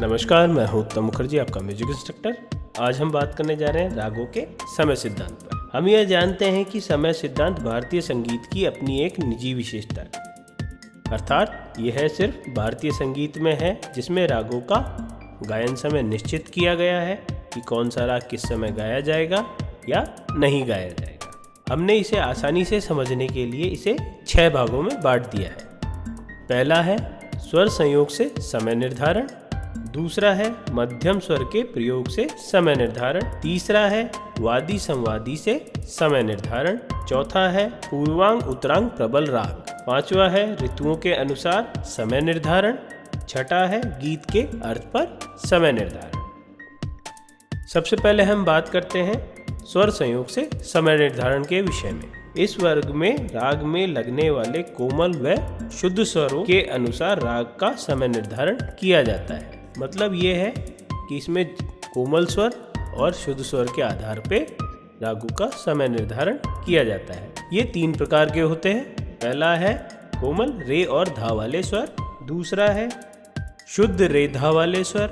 नमस्कार, मैं हूँ उत्तम मुखर्जी, आपका म्यूजिक इंस्ट्रक्टर। आज हम बात करने जा रहे हैं रागों के समय सिद्धांत पर। हम यह जानते हैं कि समय सिद्धांत भारतीय संगीत की अपनी एक निजी विशेषता है, अर्थात यह सिर्फ भारतीय संगीत में है जिसमें रागों का गायन समय निश्चित किया गया है कि कौन सा राग किस समय गाया जाएगा या नहीं गाया जाएगा। हमने इसे आसानी से समझने के लिए इसे 6 भागों में बांट दिया है। पहला है स्वर संयोग से समय निर्धारण, दूसरा है मध्यम स्वर के प्रयोग से समय निर्धारण, तीसरा है वादी संवादी से समय निर्धारण, चौथा है पूर्वांग उत्तरांग प्रबल राग, पांचवा है ऋतुओं के अनुसार समय निर्धारण, छठा है गीत के अर्थ पर समय निर्धारण। सबसे पहले हम बात करते हैं स्वर संयोग से समय निर्धारण के विषय में। इस वर्ग में राग में लगने वाले कोमल व शुद्ध स्वरों के अनुसार राग का समय निर्धारण किया जाता है। मतलब ये है कि इसमें कोमल स्वर और शुद्ध स्वर के आधार पे रागों का समय निर्धारण किया जाता है। ये 3 प्रकार के होते हैं। पहला है कोमल रे और धा वाले स्वर, दूसरा है शुद्ध रे धा वाले स्वर,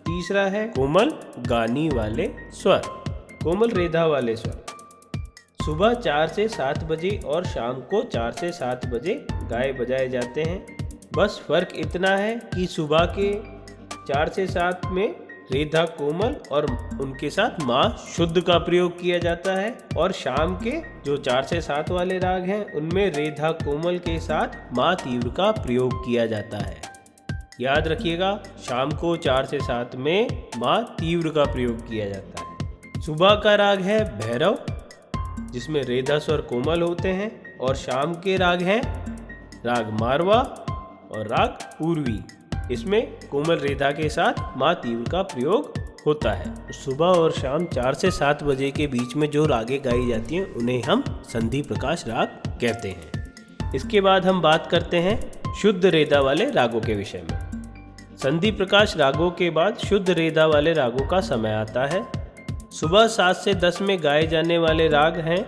तीसरा है कोमल गानी वाले स्वर। कोमल रे धा वाले स्वर सुबह 4 से 7 बजे और शाम को 4 से 7 बजे गाए बजाए जाते हैं। बस फर्क इतना है कि सुबह के 4 से 7 में रेधा कोमल और उनके साथ माँ शुद्ध का प्रयोग किया जाता है, और शाम के जो 4 से 7 वाले राग हैं उनमें रेधा कोमल के साथ माँ तीव्र का प्रयोग किया जाता है। याद रखिएगा, शाम को 4 से 7 में माँ तीव्र का प्रयोग किया जाता है। सुबह का राग है भैरव, जिसमें रेधा स्वर कोमल होते हैं, और शाम के राग हैं राग मारवा और राग पूर्वी। इसमें कोमल रेधा के साथ माँ तीव्र का प्रयोग होता है। सुबह और शाम 4 से 7 बजे के बीच में जो रागें गाई जाती हैं उन्हें हम संधि प्रकाश राग कहते हैं। इसके बाद हम बात करते हैं शुद्ध रेधा वाले रागों के विषय में। संधि प्रकाश रागों के बाद शुद्ध रेधा वाले रागों का समय आता है। सुबह 7 से 10 में गाए जाने वाले राग हैं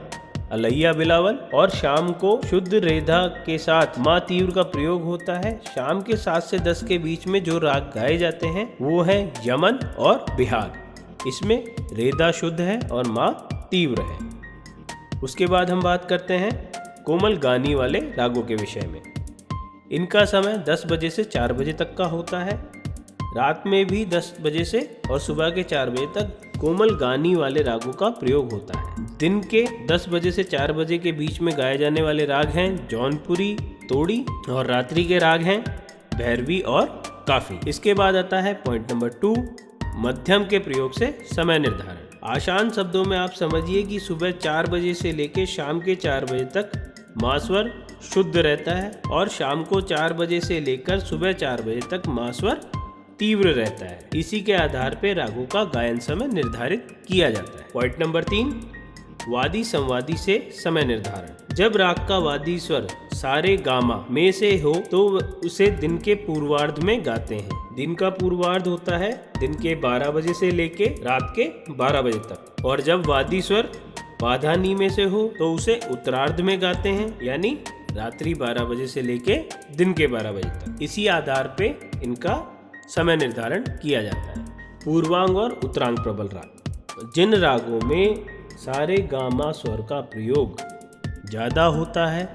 अलैया बिलावल, और शाम को शुद्ध रेधा के साथ माँ तीव्र का प्रयोग होता है। शाम के 7 से 10 के बीच में जो राग गाए जाते हैं वो हैं यमन और बिहाग। इसमें रेधा शुद्ध है और माँ तीव्र है। उसके बाद हम बात करते हैं कोमल गानी वाले रागों के विषय में। इनका समय 10 बजे से 4 बजे तक का होता है। रात में भी 10 बजे से और सुबह के 4 बजे तक कोमल गानी वाले रागों का प्रयोग होता है। दिन के 10 बजे से 4 बजे के बीच में गाए जाने वाले राग हैं जौनपुरी, तोड़ी, और रात्रि के राग हैं भैरवी और काफी। इसके बाद आता है पॉइंट नंबर 2, मध्यम के प्रयोग से समय निर्धारण। आसान शब्दों में आप समझिए कि सुबह 4 बजे से लेकर शाम के 4 बजे तक माँ स्वर शुद्ध रहता है, और शाम को 4 बजे से लेकर सुबह 4 बजे तक माँ स्वर तीव्र रहता है। इसी के आधार पर रागों का गायन समय निर्धारित किया जाता है। पॉइंट नंबर 3, वादी संवादी से समय निर्धारण। जब राग का वादी स्वर सारे गामा में से हो तो उसे दिन के पूर्वार्ध में गाते हैं। दिन का पूर्वार्ध होता है दिन के 12 बजे से लेके रात के 12 बजे तक, और जब वादी स्वर बाधानी में से हो तो उसे उत्तरार्ध में गाते हैं, यानी रात्रि 12 बजे से लेके दिन के 12 बजे तक। इसी आधार पे इनका समय निर्धारण किया जाता है। पूर्वांग और उत्तरांग प्रबल राग। जिन रागों में सारे गामा स्वर का प्रयोग ज़्यादा होता है,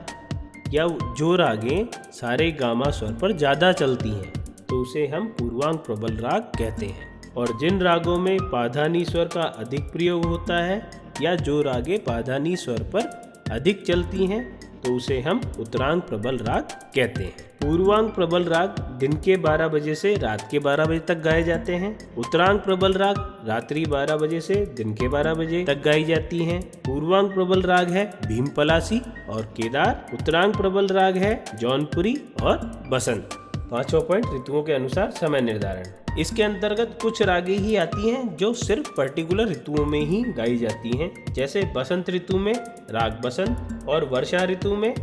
या जो रागें सारे गामा स्वर पर ज़्यादा चलती हैं, तो उसे हम पूर्वांग प्रबल राग कहते हैं। और जिन रागों में पाधानी स्वर का अधिक प्रयोग होता है, या जो रागें पाधानी स्वर पर अधिक चलती हैं, तो उसे हम उत्तरांग प्रबल राग कहते हैं। पूर्वांग प्रबल राग दिन के 12 बजे से रात के 12 बजे तक गाए जाते हैं। उत्तरांग प्रबल राग रात्रि 12 बजे से दिन के 12 बजे तक गाई जाती हैं। पूर्वांग प्रबल राग है भीम पलासी और केदार। उत्तरांग प्रबल राग है जौनपुरी और बसंत। 5वां पॉइंट, ऋतुओं के अनुसार समय निर्धारण। इसके अंतर्गत कुछ रागें ही आती हैं जो सिर्फ पर्टिकुलर ऋतुओं में ही गाई जाती हैं, जैसे बसंत ऋतु में राग बसंत और वर्षा ऋतु में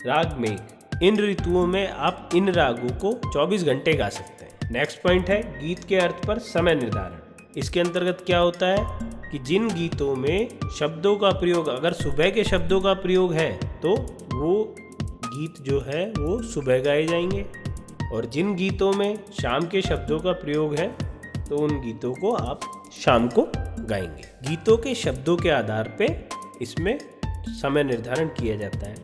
राग मेघ। इन ऋतुओं में आप इन रागों को 24 घंटे गा सकते हैं। नेक्स्ट पॉइंट है गीत के अर्थ पर समय निर्धारण। इसके अंतर्गत क्या होता है कि जिन गीतों में शब्दों का प्रयोग, अगर सुबह के शब्दों का प्रयोग है तो वो गीत जो है वो सुबह गाए जाएंगे, और जिन गीतों में शाम के शब्दों का प्रयोग है तो उन गीतों को आप शाम को गाएंगे। गीतों के शब्दों के आधार पे इसमें समय निर्धारण किया जाता है।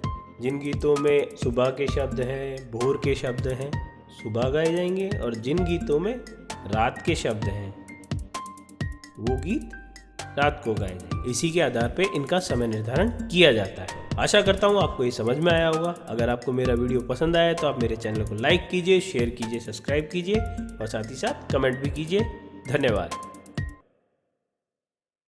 जिन गीतों में सुबह के शब्द हैं, भोर के शब्द हैं, सुबह गाए जाएंगे, और जिन गीतों में रात के शब्द हैं वो गीत रात को गाए जाएंगे। इसी के आधार पे इनका समय निर्धारण किया जाता है। आशा करता हूँ आपको ये समझ में आया होगा। अगर आपको मेरा वीडियो पसंद आया तो आप मेरे चैनल को लाइक कीजिए, शेयर कीजिए, सब्सक्राइब कीजिए और साथ ही साथ कमेंट भी कीजिए। धन्यवाद।